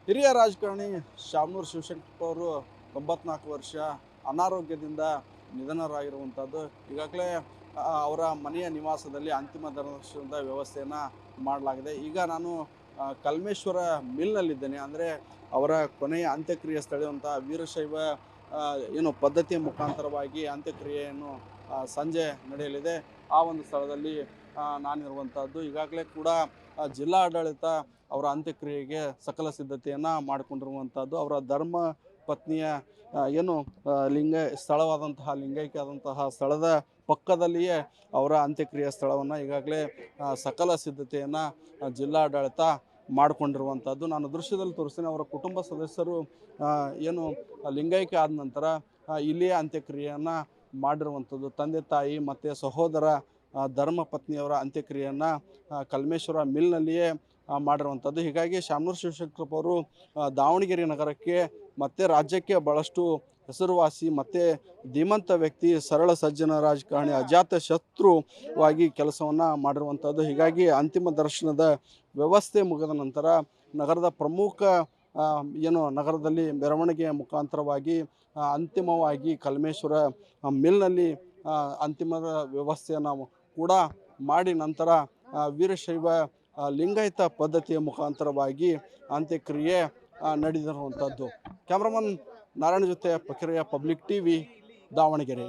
ಹಿರಿಯ ರಾಜಕಾರಣಿ ಶಾಮನೂರು ಶಿವಶಂಕರಪ್ಪ ಅವರು 94 ವರ್ಷ ಅನಾರೋಗ್ಯದಿಂದ ನಿಧನರಾಗಿರುವಂಥದ್ದು. ಈಗಾಗಲೇ ಅವರ ಮನೆಯ ನಿವಾಸದಲ್ಲಿ ಅಂತಿಮ ದರ್ಶನದ ವ್ಯವಸ್ಥೆಯನ್ನು ಮಾಡಲಾಗಿದೆ. ಈಗ ನಾನು ಕಲ್ಮೇಶ್ವರ ಮಿಲ್ನಲ್ಲಿದ್ದೇನೆ. ಅಂದರೆ ಅವರ ಕೊನೆಯ ಅಂತ್ಯಕ್ರಿಯೆ ಸ್ಥಳವಂಥ ವೀರಶೈವ ಏನು ಪದ್ಧತಿಯ ಮುಖಾಂತರವಾಗಿ ಅಂತ್ಯಕ್ರಿಯೆಯನ್ನು ಸಂಜೆ ನಡೆಯಲಿದೆ. ಆ ಒಂದು ಸ್ಥಳದಲ್ಲಿ ನಾನಿರುವಂಥದ್ದು. ಈಗಾಗಲೇ ಕೂಡ ಜಿಲ್ಲಾಡಳಿತ ಅವರ ಅಂತ್ಯಕ್ರಿಯೆಗೆ ಸಕಲ ಸಿದ್ಧತೆಯನ್ನು ಮಾಡಿಕೊಂಡಿರುವಂಥದ್ದು. ಅವರ ಧರ್ಮ ಪತ್ನಿಯ ಏನು ಸ್ಥಳವಾದಂತಹ ಲಿಂಗೈಕ್ಯ ಆದಂತಹ ಸ್ಥಳದ ಪಕ್ಕದಲ್ಲಿಯೇ ಅವರ ಅಂತ್ಯಕ್ರಿಯೆ ಸ್ಥಳವನ್ನು ಈಗಾಗಲೇ ಸಕಲ ಸಿದ್ಧತೆಯನ್ನು ಜಿಲ್ಲಾಡಳಿತ ಮಾಡಿಕೊಂಡಿರುವಂಥದ್ದು. ನಾನು ದೃಶ್ಯದಲ್ಲಿ ತೋರಿಸ್ತೀನಿ. ಅವರ ಕುಟುಂಬ ಸದಸ್ಯರು ಏನು ಲಿಂಗೈಕ್ಯ ಆದ ನಂತರ ಇಲ್ಲಿಯೇ ಅಂತ್ಯಕ್ರಿಯೆಯನ್ನು ಮಾಡಿರುವಂಥದ್ದು. ತಂದೆ ತಾಯಿ ಮತ್ತು ಸಹೋದರ ಧರ್ಮ ಪತ್ನಿಯವರ ಅಂತ್ಯಕ್ರಿಯೆಯನ್ನು ಕಲ್ಮೇಶ್ವರ ಮಿಲ್ನಲ್ಲಿಯೇ ಮಾಡಿರುವಂಥದ್ದು. ಹೀಗಾಗಿ ಶಾಮನೂರು ಶಿವಶಂಕರಪ್ಪ ಅವರು ದಾವಣಗೆರೆ ನಗರಕ್ಕೆ ಮತ್ತು ರಾಜ್ಯಕ್ಕೆ ಭಾಳಷ್ಟು ಹೆಸರುವಾಸಿ ಮತ್ತು ಧೀಮಂತ ವ್ಯಕ್ತಿ, ಸರಳ ಸಜ್ಜನ ರಾಜಕಾರಣಿ, ಅಜಾತ ಶತ್ರುವಾಗಿ ಕೆಲಸವನ್ನು ಮಾಡಿರುವಂಥದ್ದು. ಹೀಗಾಗಿ ಅಂತಿಮ ದರ್ಶನದ ವ್ಯವಸ್ಥೆ ಮುಗಿದ ನಂತರ ನಗರದ ಪ್ರಮುಖ ಏನು ನಗರದಲ್ಲಿ ಮೆರವಣಿಗೆಯ ಮುಖಾಂತರವಾಗಿ ಅಂತಿಮವಾಗಿ ಕಲ್ಮೇಶ್ವರ ಮಿಲ್ನಲ್ಲಿ ಅಂತಿಮದ ವ್ಯವಸ್ಥೆಯನ್ನು ಕೂಡ ಮಾಡಿ ನಂತರ ವೀರಶೈವ ಲಿಂಗಾಯತ ಪದ್ಧತಿಯ ಮುಖಾಂತರವಾಗಿ ಅಂತ್ಯಕ್ರಿಯೆ ನಡೆದಿರುವಂಥದ್ದು. ಕ್ಯಾಮ್ರಾಮನ್ ನಾರಾಯಣ ಜೊತೆ ಫಕೀರಯ್ಯ, ಪಬ್ಲಿಕ್ ಟಿವಿ, ದಾವಣಗೆರೆ.